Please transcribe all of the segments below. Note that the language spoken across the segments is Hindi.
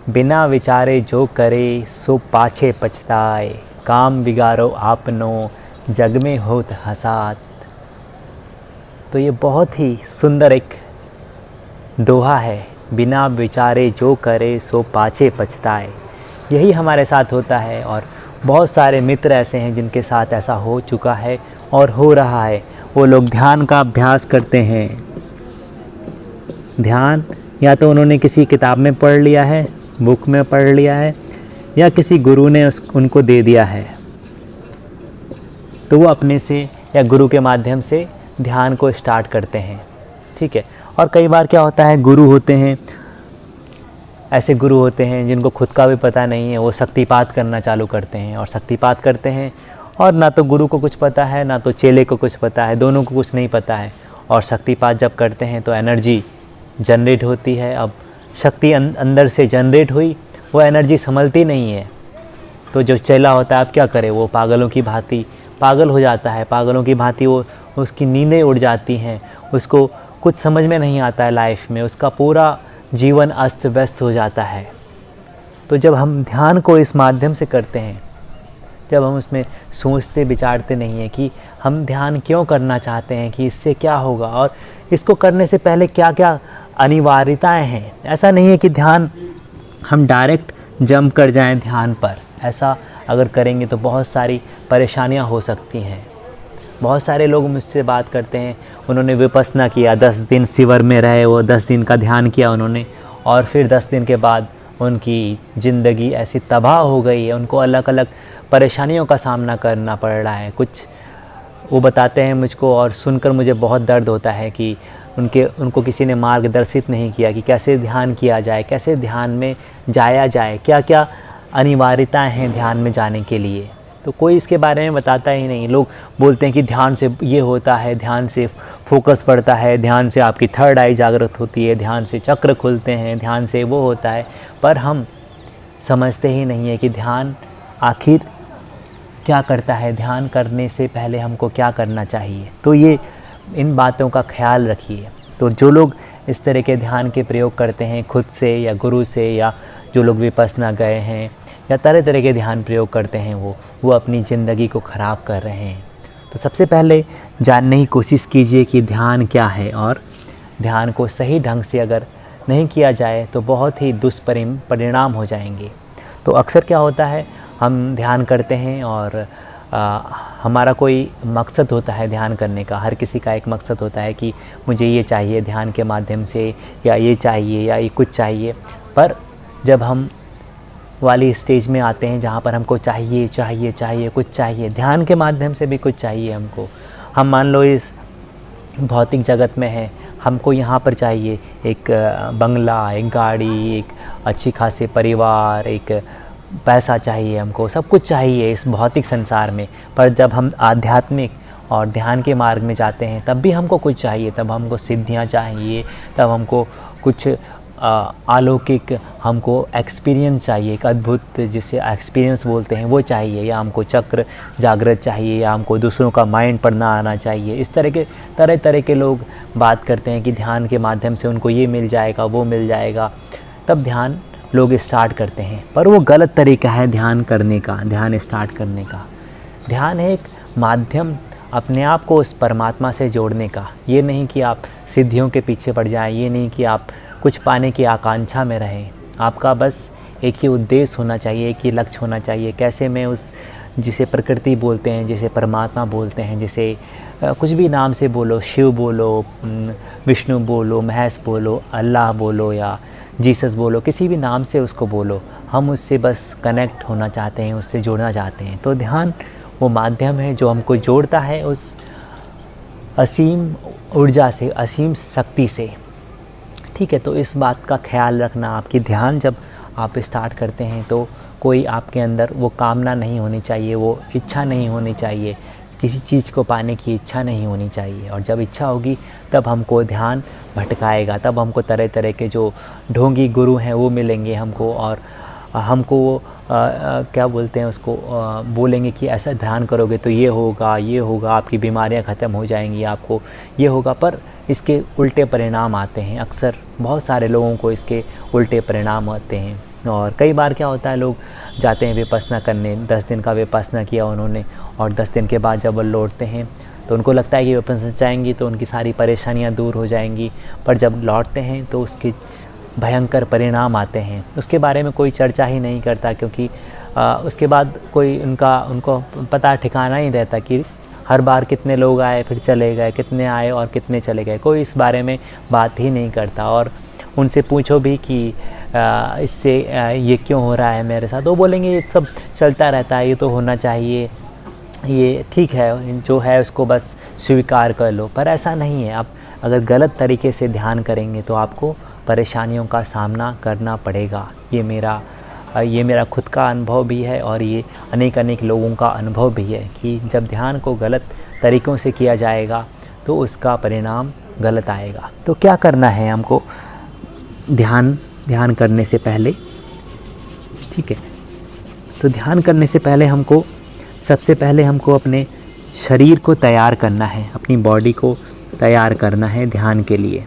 बिना विचारे जो करे सो पाछे पछताए, काम बिगाड़ो आपनो जग में होत हसात। तो ये बहुत ही सुंदर एक दोहा है, बिना विचारे जो करे सो पाछे पछताए। यही हमारे साथ होता है और बहुत सारे मित्र ऐसे हैं जिनके साथ ऐसा हो चुका है और हो रहा है। वो लोग ध्यान का अभ्यास करते हैं। ध्यान या तो उन्होंने किसी किताब में पढ़ लिया है, बुक में पढ़ लिया है, या किसी गुरु ने उनको दे दिया है, तो वो अपने से या गुरु के माध्यम से ध्यान को स्टार्ट करते हैं। ठीक है। और कई बार क्या होता है, गुरु होते हैं, ऐसे गुरु होते हैं जिनको खुद का भी पता नहीं है, वो शक्तिपात करना चालू करते हैं और शक्तिपात करते हैं और ना तो गुरु को कुछ पता है ना तो चेले को कुछ पता है, दोनों को कुछ नहीं पता है। और शक्तिपात जब करते हैं तो एनर्जी जनरेट होती है। अब शक्ति अंदर से जनरेट हुई, वो एनर्जी संभलती नहीं है, तो जो चेला होता है अब क्या करे, वो पागलों की भांति पागल हो जाता है। पागलों की भांति वो उसकी नींदें उड़ जाती हैं, उसको कुछ समझ में नहीं आता है लाइफ में, उसका पूरा जीवन अस्त व्यस्त हो जाता है। तो जब हम ध्यान को इस माध्यम से करते हैं, जब हम उसमें सोचते विचारते नहीं हैं कि हम ध्यान क्यों करना चाहते हैं, कि इससे क्या होगा और इसको करने से पहले क्या क्या अनिवार्यताएं हैं। ऐसा नहीं है कि ध्यान हम डायरेक्ट जंप कर जाएं ध्यान पर। ऐसा अगर करेंगे तो बहुत सारी परेशानियां हो सकती हैं। बहुत सारे लोग मुझसे बात करते हैं, उन्होंने विपस्सना किया, 10 दिन शिविर में रहे, वो 10 दिन का ध्यान किया उन्होंने, और फिर 10 दिन के बाद उनकी ज़िंदगी ऐसी तबाह हो गई है, उनको अलग अलग परेशानियों का सामना करना पड़ रहा है। कुछ वो बताते हैं मुझको और सुनकर मुझे बहुत दर्द होता है कि उनको किसी ने मार्गदर्शित नहीं किया कि कैसे ध्यान किया जाए, कैसे ध्यान में जाया जाए, क्या क्या अनिवार्यताएं हैं ध्यान में जाने के लिए। तो कोई इसके बारे में बताता ही नहीं। लोग बोलते हैं कि ध्यान से ये होता है, ध्यान से फोकस बढ़ता है, ध्यान से आपकी थर्ड आई जागृत होती है, ध्यान से चक्र खुलते हैं, ध्यान से वो होता है। पर हम समझते ही नहीं है कि ध्यान आखिर क्या करता है, ध्यान करने से पहले हमको क्या करना चाहिए। तो ये इन बातों का ख्याल रखिए। तो जो लोग इस तरह के ध्यान के प्रयोग करते हैं खुद से या गुरु से, या जो लोग विपस्सना गए हैं या तरह तरह के ध्यान प्रयोग करते हैं, वो अपनी ज़िंदगी को ख़राब कर रहे हैं। तो सबसे पहले जानने की कोशिश कीजिए कि ध्यान क्या है, और ध्यान को सही ढंग से अगर नहीं किया जाए तो बहुत ही दुष्परिणाम हो जाएंगे। तो अक्सर क्या होता है, हम ध्यान करते हैं और हमारा कोई मकसद होता है ध्यान करने का। हर किसी का एक मकसद होता है कि मुझे ये चाहिए ध्यान के माध्यम से, या ये चाहिए, या ये कुछ चाहिए। पर जब हम वाली स्टेज में आते हैं जहाँ पर हमको चाहिए चाहिए चाहिए कुछ चाहिए, ध्यान के माध्यम से भी कुछ चाहिए हमको। हम मान लो इस भौतिक जगत में हैं, हमको यहाँ पर चाहिए एक बंगला, एक गाड़ी, एक अच्छी खासी परिवार, एक पैसा चाहिए, हमको सब कुछ चाहिए इस भौतिक संसार में। पर जब हम आध्यात्मिक और ध्यान के मार्ग में जाते हैं तब भी हमको कुछ चाहिए, तब हमको सिद्धियाँ चाहिए, तब हमको कुछ अलौकिक हमको एक्सपीरियंस चाहिए, एक अद्भुत जिसे एक्सपीरियंस बोलते हैं वो चाहिए, या हमको चक्र जागृत चाहिए, या हमको दूसरों का माइंड पढ़ना आना चाहिए। इस तरह तरह के लोग बात करते हैं कि ध्यान के माध्यम से उनको ये मिल जाएगा, वो मिल जाएगा, तब ध्यान लोग स्टार्ट करते हैं। पर वो गलत तरीका है ध्यान करने का, ध्यान स्टार्ट करने का। ध्यान है एक माध्यम अपने आप को उस परमात्मा से जोड़ने का। ये नहीं कि आप सिद्धियों के पीछे पड़ जाएं, ये नहीं कि आप कुछ पाने की आकांक्षा में रहें। आपका बस एक ही उद्देश्य होना चाहिए, एक ही लक्ष्य होना चाहिए। कैसे मैं उस जिसे प्रकृति बोलते हैं, जिसे परमात्मा बोलते हैं, जिसे कुछ भी नाम से बोलो, शिव बोलो, विष्णु बोलो, महेश बोलो, अल्लाह बोलो, या जीसस बोलो, किसी भी नाम से उसको बोलो, हम उससे बस कनेक्ट होना चाहते हैं, उससे जुड़ना चाहते हैं। तो ध्यान वो माध्यम है जो हमको जोड़ता है उस असीम ऊर्जा से, असीम शक्ति से। ठीक है। तो इस बात का ख्याल रखना आपकी, ध्यान जब आप स्टार्ट करते हैं तो कोई आपके अंदर वो कामना नहीं होनी चाहिए, वो इच्छा नहीं होनी चाहिए, किसी चीज़ को पाने की इच्छा नहीं होनी चाहिए। और जब इच्छा होगी तब हमको ध्यान भटकाएगा, तब हमको तरह तरह के जो ढोंगी गुरु हैं वो मिलेंगे हमको, और हमको वो क्या बोलते हैं उसको, बोलेंगे कि ऐसा ध्यान करोगे तो ये होगा, ये होगा, आपकी बीमारियां ख़त्म हो जाएंगी, आपको ये होगा। पर इसके उल्टे परिणाम आते हैं। अक्सर बहुत सारे लोगों को इसके उल्टे परिणाम आते हैं। और कई बार क्या होता है, लोग जाते हैं विपස්සना करने, 10 दिन का विपස්සना किया उन्होंने, और 10 दिन के बाद जब वो लौटते हैं तो उनको लगता है कि विपස්සना जाएंगी तो उनकी सारी परेशानियां दूर हो जाएंगी, पर जब लौटते हैं तो उसके भयंकर परिणाम आते हैं। उसके बारे में कोई चर्चा ही नहीं करता, क्योंकि उसके बाद कोई उनको पता ठिकाना ही रहता कि हर बार कितने लोग आए फिर चले गए, कितने आए और कितने चले गए, कोई इस बारे में बात ही नहीं करता। और उनसे पूछो भी कि इससे ये क्यों हो रहा है मेरे साथ, वो बोलेंगे ये सब चलता रहता है, ये तो होना चाहिए, ये ठीक है, जो है उसको बस स्वीकार कर लो। पर ऐसा नहीं है। आप अगर गलत तरीके से ध्यान करेंगे तो आपको परेशानियों का सामना करना पड़ेगा। ये मेरा खुद का अनुभव भी है, और ये अनेक लोगों का अनुभव भी है कि जब ध्यान को गलत तरीक़ों से किया जाएगा तो उसका परिणाम गलत आएगा। तो क्या करना है हमको ध्यान करने से पहले, ठीक है? तो ध्यान करने से पहले सबसे पहले हमको अपने शरीर को तैयार करना है, अपनी बॉडी को तैयार करना है ध्यान के लिए।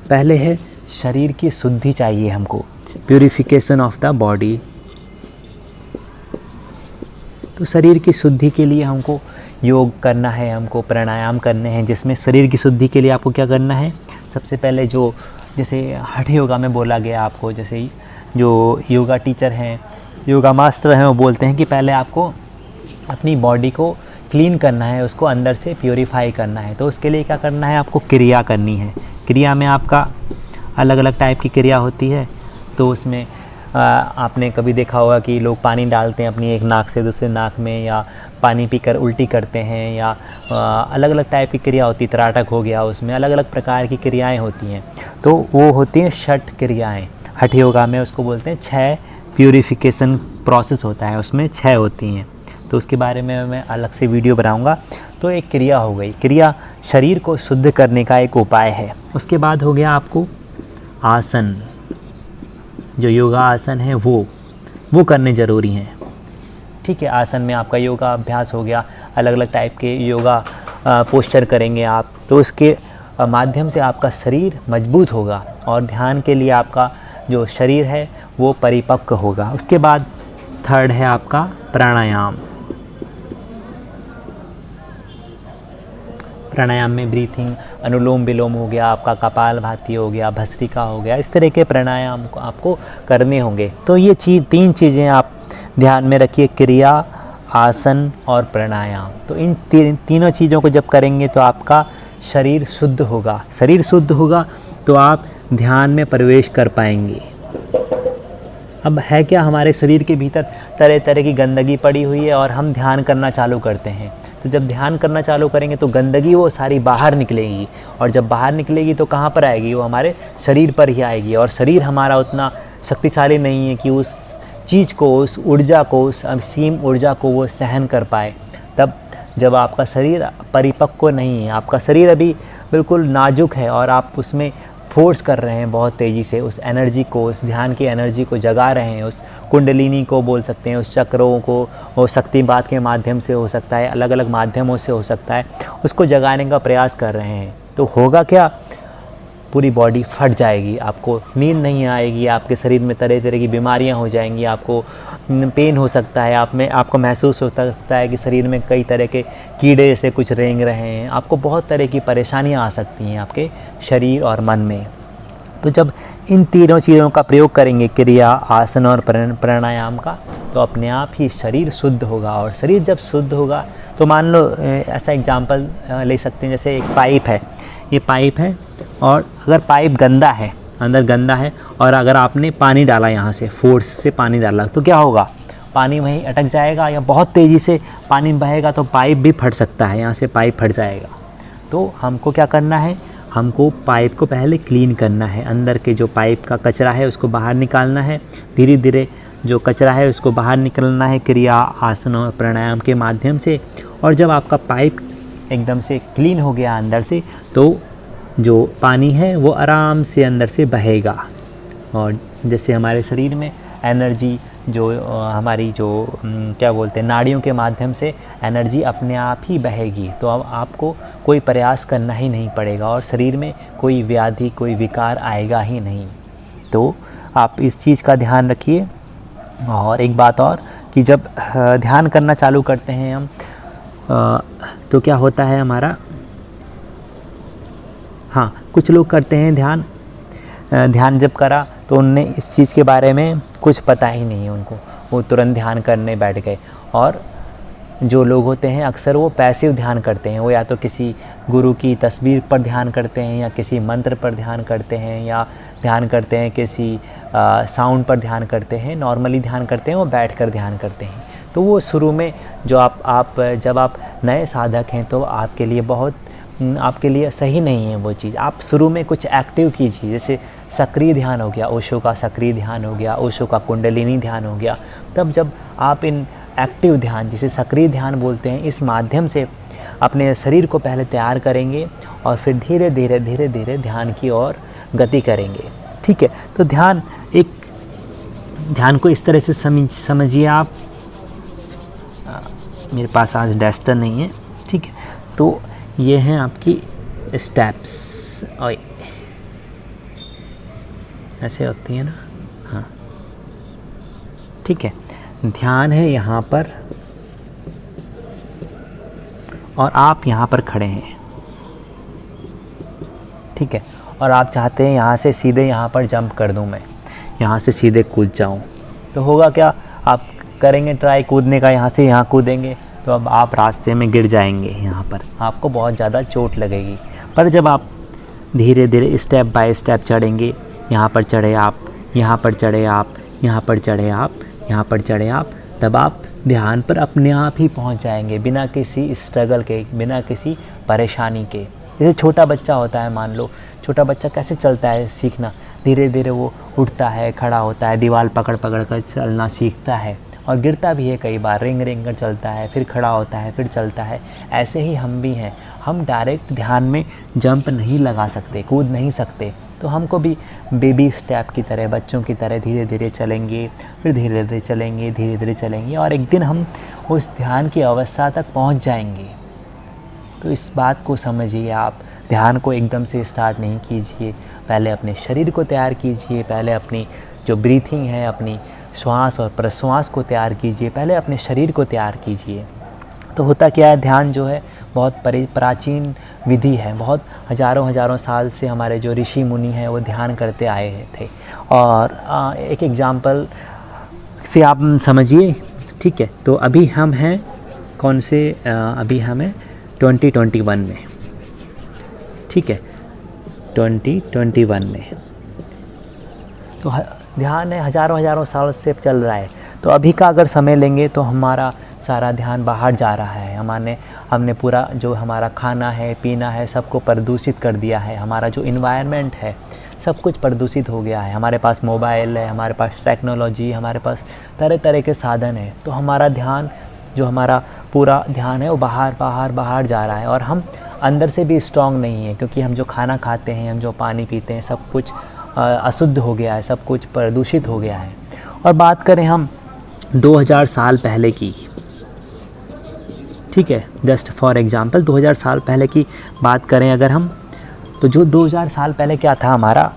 पहले है शरीर की शुद्धि चाहिए हमको, प्यूरिफिकेशन ऑफ द बॉडी। तो शरीर की शुद्धि के लिए हमको योग करना है, हमको प्राणायाम करने हैं, जिसमें शरीर की शुद्धि के लिए आपको क्या करना है, सबसे पहले जैसे हठ योगा में बोला गया आपको, जैसे जो योगा टीचर हैं, योगा मास्टर हैं, वो बोलते हैं कि पहले आपको अपनी बॉडी को क्लीन करना है, उसको अंदर से प्योरीफाई करना है। तो उसके लिए क्या करना है, आपको क्रिया करनी है। क्रिया में आपका अलग अलग टाइप की क्रिया होती है। तो उसमें आपने कभी देखा होगा कि लोग पानी डालते हैं अपनी एक नाक से दूसरे नाक में, या पानी पीकर उल्टी करते हैं, या अलग अलग टाइप की क्रिया होती है, तराटक हो गया, उसमें अलग अलग प्रकार की क्रियाएं होती हैं। तो वो होती हैं षट क्रियाएं। हठ योगा में उसको बोलते हैं 6 प्यूरिफिकेशन प्रोसेस होता है, उसमें 6 होती हैं। तो उसके बारे में मैं अलग से वीडियो बनाऊंगा। तो एक क्रिया हो गई, क्रिया शरीर को शुद्ध करने का एक उपाय है। उसके बाद हो गया आपको आसन, जो योगा आसन है वो करने ज़रूरी हैं, ठीक है? आसन में आपका योगा अभ्यास हो गया, अलग अलग टाइप के योगा पोस्चर करेंगे आप, तो उसके माध्यम से आपका शरीर मजबूत होगा और ध्यान के लिए आपका जो शरीर है वो परिपक्व होगा। उसके बाद थर्ड है आपका प्राणायाम। प्राणायाम में ब्रीथिंग, अनुलोम विलोम हो गया, आपका कपालभाति हो गया, भस्त्रिका हो गया, इस तरह के प्राणायाम को आपको करने होंगे। तो ये 3 चीज़ें आप ध्यान में रखिए, क्रिया, आसन और प्राणायाम। तो इन तीनों चीज़ों को जब करेंगे तो आपका शरीर शुद्ध होगा। शरीर शुद्ध होगा तो आप ध्यान में प्रवेश कर पाएंगे। अब है क्या, हमारे शरीर के भीतर तरह तरह की गंदगी पड़ी हुई है और हम ध्यान करना चालू करते हैं। तो जब ध्यान करना चालू करेंगे तो गंदगी वो सारी बाहर निकलेगी, और जब बाहर निकलेगी तो कहाँ पर आएगी, वो हमारे शरीर पर ही आएगी। और शरीर हमारा उतना शक्तिशाली नहीं है कि उस चीज़ को, उस ऊर्जा को, उस असीम ऊर्जा को वो सहन कर पाए। तब जब आपका शरीर परिपक्व नहीं है, आपका शरीर अभी बिल्कुल नाजुक है और आप उसमें फोर्स कर रहे हैं बहुत तेज़ी से, उस एनर्जी को, उस ध्यान की एनर्जी को जगा रहे हैं, उस कुंडलिनी को बोल सकते हैं, उस चक्रों को, वो शक्तिपात के माध्यम से हो सकता है, अलग अलग माध्यमों से हो सकता है, उसको जगाने का प्रयास कर रहे हैं। तो होगा क्या, पूरी बॉडी फट जाएगी, आपको नींद नहीं आएगी, आपके शरीर में तरह तरह की बीमारियां हो जाएंगी, आपको पेन हो सकता है, आपको महसूस हो सकता है कि शरीर में कई तरह के कीड़े जैसे कुछ रेंग रहे हैं, आपको बहुत तरह की परेशानियां आ सकती हैं आपके शरीर और मन में। तो जब इन तीनों चीज़ों का प्रयोग करेंगे, क्रिया, आसन और प्राणायाम का, तो अपने आप ही शरीर शुद्ध होगा। और शरीर जब शुद्ध होगा तो मान लो ऐसा एग्जाम्पल ले सकते हैं, जैसे एक पाइप है, ये पाइप है, और अगर पाइप गंदा है, अंदर गंदा है, और अगर आपने पानी डाला, यहाँ से फोर्स से पानी डाला, तो क्या होगा, पानी वहीं अटक जाएगा, या बहुत तेज़ी से पानी बहेगा तो पाइप भी फट सकता है, यहाँ से पाइप फट जाएगा। तो हमको क्या करना है, हमको पाइप को पहले क्लीन करना है, अंदर के जो पाइप का कचरा है उसको बाहर निकालना है, धीरे धीरे जो कचरा है उसको बाहर निकलना है क्रिया, आसन और प्राणायाम के माध्यम से। और जब आपका पाइप एकदम से क्लीन हो गया अंदर से, तो जो पानी है वो आराम से अंदर से बहेगा, और जैसे हमारे शरीर में एनर्जी जो हमारी जो क्या बोलते हैं नाड़ियों के माध्यम से एनर्जी अपने आप ही बहेगी। तो अब आपको कोई प्रयास करना ही नहीं पड़ेगा और शरीर में कोई व्याधि कोई विकार आएगा ही नहीं। तो आप इस चीज़ का ध्यान रखिए। और एक बात और कि जब ध्यान करना चालू करते हैं हम तो क्या होता है हमारा, हाँ कुछ लोग करते हैं ध्यान जब करा तो उनने इस चीज़ के बारे में कुछ पता ही नहीं है उनको, वो तुरंत ध्यान करने बैठ गए। और जो लोग होते हैं अक्सर वो पैसिव ध्यान करते हैं, वो या तो किसी गुरु की तस्वीर पर ध्यान करते हैं या किसी मंत्र पर ध्यान करते हैं या ध्यान करते हैं किसी साउंड पर ध्यान करते हैं, नॉर्मली ध्यान करते हैं, वो बैठकर ध्यान करते हैं। तो वो शुरू में जो जब आप नए साधक हैं तो आपके लिए बहुत आपके लिए सही नहीं है वो चीज़। आप शुरू में कुछ एक्टिव कीजिए, जैसे सक्रिय ध्यान हो गया, ओशो का सक्रिय ध्यान हो गया, ओशो का कुंडलिनी ध्यान हो गया। तब जब आप इन एक्टिव ध्यान जिसे सक्रिय ध्यान बोलते हैं इस माध्यम से अपने शरीर को पहले तैयार करेंगे और फिर धीरे धीरे धीरे धीरे ध्यान की ओर गति करेंगे। ठीक है, तो ध्यान को इस तरह से समझिए आप। मेरे पास आज डस्टर नहीं है, ठीक है। तो ये हैं आपकी स्टेप्स, और ऐसे होती है ना, हाँ ठीक है। ध्यान है यहाँ पर और आप यहाँ पर खड़े हैं, ठीक है। और आप चाहते हैं यहाँ से सीधे यहाँ पर जंप कर दूँ, मैं यहाँ से सीधे कूद जाऊँ, तो होगा क्या, आप करेंगे ट्राई कूदने का, यहाँ से यहाँ कूदेंगे तो अब आप रास्ते में गिर जाएंगे, यहाँ पर आपको बहुत ज़्यादा चोट लगेगी। पर जब आप धीरे धीरे स्टेप बाय स्टेप चढ़ेंगे, यहाँ पर चढ़े आप, यहाँ पर चढ़े आप, यहाँ पर चढ़े आप, यहाँ पर चढ़े आप, तब आप ध्यान पर अपने आप ही पहुँच जाएंगे बिना किसी स्ट्रगल के, बिना किसी परेशानी के। जैसे छोटा बच्चा होता है, मान लो छोटा बच्चा कैसे चलता है सीखना, धीरे धीरे वो उठता है, खड़ा होता है, दीवार पकड़ पकड़ कर चलना सीखता है और गिरता भी है कई बार, रेंग कर चलता है, फिर खड़ा होता है, फिर चलता है। ऐसे ही हम भी हैं, हम डायरेक्ट ध्यान में जंप नहीं लगा सकते, कूद नहीं सकते। तो हमको भी बेबी स्टेप की तरह, बच्चों की तरह धीरे धीरे चलेंगे, फिर धीरे धीरे चलेंगे, धीरे धीरे चलेंगे और एक दिन हम उस ध्यान की अवस्था तक पहुंच जाएंगे। तो इस बात को समझिए आप। ध्यान को एकदम से स्टार्ट नहीं कीजिए, पहले अपने शरीर को तैयार कीजिए, पहले अपनी जो ब्रीथिंग है, अपनी श्वास और प्रश्वास को तैयार कीजिए, पहले अपने शरीर को तैयार कीजिए। तो होता क्या है, ध्यान जो है बहुत प्राचीन विधि है, बहुत हज़ारों साल से हमारे जो ऋषि मुनि हैं वो ध्यान करते आए थे। और एक एग्जाम्पल से आप समझिए, ठीक है। तो अभी हम हैं कौन से, अभी हमें 2021 में, ठीक है, 2021 में। तो ध्यान है हज़ारों साल से चल रहा है। तो अभी का अगर समय लेंगे तो हमारा सारा ध्यान बाहर जा रहा है। हमने पूरा जो हमारा खाना है, पीना है, सबको प्रदूषित कर दिया है। हमारा जो इन्वायरमेंट है सब कुछ प्रदूषित हो गया है। हमारे पास मोबाइल है, हमारे पास टेक्नोलॉजी, हमारे पास तरह तरह के साधन हैं। तो हमारा ध्यान, जो हमारा पूरा ध्यान है वो बाहर जा रहा है और हम अंदर से भी स्ट्रांग नहीं है, क्योंकि हम जो खाना खाते हैं, हम जो पानी पीते हैं, सब कुछ अशुद्ध हो गया है, सब कुछ प्रदूषित हो गया है। और बात करें हम 2000 साल पहले की, ठीक है, जस्ट फॉर एग्जांपल 2000 साल पहले की बात करें अगर हम, तो जो 2000 साल पहले क्या था हमारा,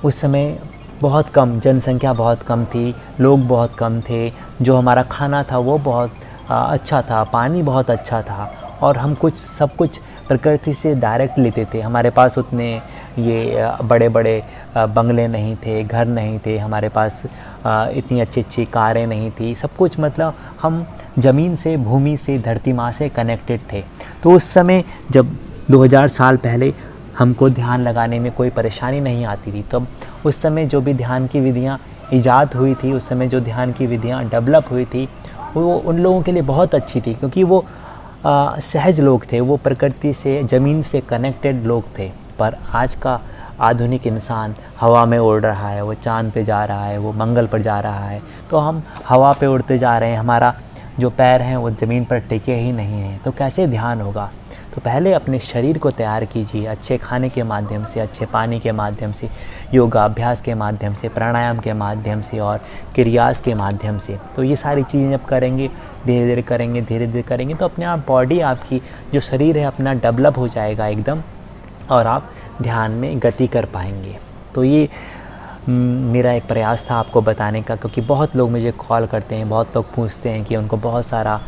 उस समय बहुत कम जनसंख्या, बहुत कम थी, लोग बहुत कम थे, जो हमारा खाना था वो बहुत अच्छा था, पानी बहुत अच्छा था और हम सब कुछ प्रकृति से डायरेक्ट लेते थे। हमारे पास उतने ये बड़े बड़े बंगले नहीं थे, घर नहीं थे, हमारे पास इतनी अच्छी कारें नहीं थी, सब कुछ मतलब हम ज़मीन से, भूमि से, धरती माँ से कनेक्टेड थे। तो उस समय जब 2000 साल पहले हमको ध्यान लगाने में कोई परेशानी नहीं आती थी, तब उस समय जो भी ध्यान की विधियाँ ईजाद हुई थी, उस समय जो ध्यान की विधियाँ डेवलप हुई थी वो उन लोगों के लिए बहुत अच्छी थी, क्योंकि वो सहज लोग थे, वो प्रकृति से, ज़मीन से कनेक्टेड लोग थे। पर आज का आधुनिक इंसान हवा में उड़ रहा है, वो चाँद पे जा रहा है, वो मंगल पर जा रहा है, तो हम हवा पे उड़ते जा रहे हैं, हमारा जो पैर हैं वो ज़मीन पर टिके ही नहीं हैं, तो कैसे ध्यान होगा। तो पहले अपने शरीर को तैयार कीजिए अच्छे खाने के माध्यम से, अच्छे पानी के माध्यम से, योगाभ्यास के माध्यम से, प्राणायाम के माध्यम से और क्रियास के माध्यम से। तो ये सारी चीज़ें जब करेंगे, धीरे धीरे करेंगे तो अपने आप बॉडी आपकी जो शरीर है अपना डेवलप हो जाएगा एकदम, और आप ध्यान में गति कर पाएंगे। तो ये मेरा एक प्रयास था आपको बताने का, क्योंकि बहुत लोग मुझे कॉल करते हैं, बहुत लोग पूछते हैं कि उनको बहुत सारा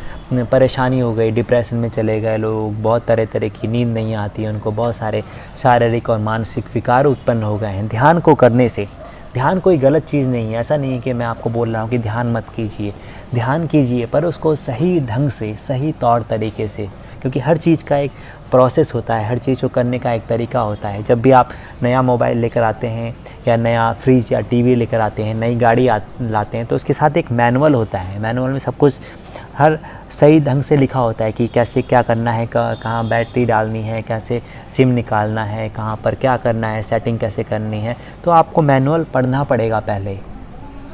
परेशानी हो गई, डिप्रेशन में चले गए लोग, बहुत तरह तरह की नींद नहीं आती है, उनको बहुत सारे शारीरिक और मानसिक विकार उत्पन्न हो गए हैं ध्यान को करने से। ध्यान कोई गलत चीज़ नहीं है, ऐसा नहीं है कि मैं आपको बोल रहा हूँ कि ध्यान मत कीजिए, ध्यान कीजिए, पर उसको सही ढंग से, सही तौर तरीके से, क्योंकि हर चीज़ का एक प्रोसेस होता है, हर चीज़ को करने का एक तरीका होता है। जब भी आप नया मोबाइल लेकर आते हैं या नया फ्रिज या टीवी लेकर आते हैं, नई गाड़ी लाते हैं, तो उसके साथ एक मैनुअल होता है। मैनुअल में सब कुछ हर सही ढंग से लिखा होता है कि कैसे क्या करना है, कहाँ बैटरी डालनी है, कैसे सिम निकालना है, कहाँ पर क्या करना है, सेटिंग कैसे करनी है। तो आपको मैनुअल पढ़ना पड़ेगा पहले।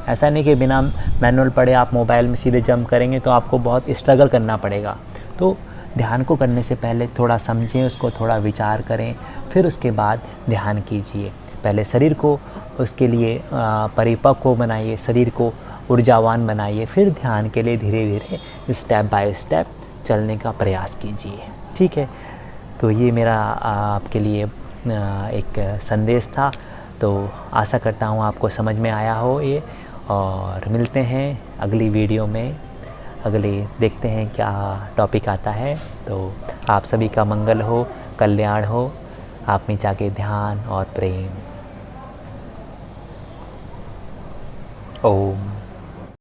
ऐसा नहीं कि बिना मैनुअल पढ़े आप मोबाइल में सीधे जंप करेंगे, तो आपको बहुत स्ट्रगल करना पड़ेगा। तो ध्यान को करने से पहले थोड़ा समझें उसको, थोड़ा विचार करें, फिर उसके बाद ध्यान कीजिए। पहले शरीर को उसके लिए परिपक्व बनाइए, शरीर को ऊर्जावान बनाइए, फिर ध्यान के लिए धीरे धीरे स्टेप बाय स्टेप चलने का प्रयास कीजिए। ठीक है, तो ये मेरा आपके लिए एक संदेश था। तो आशा करता हूँ आपको समझ में आया हो ये, और मिलते हैं अगली वीडियो में। अगले देखते हैं क्या टॉपिक आता है। तो आप सभी का मंगल हो, कल्याण हो, आप में जाके ध्यान और प्रेम। ओम।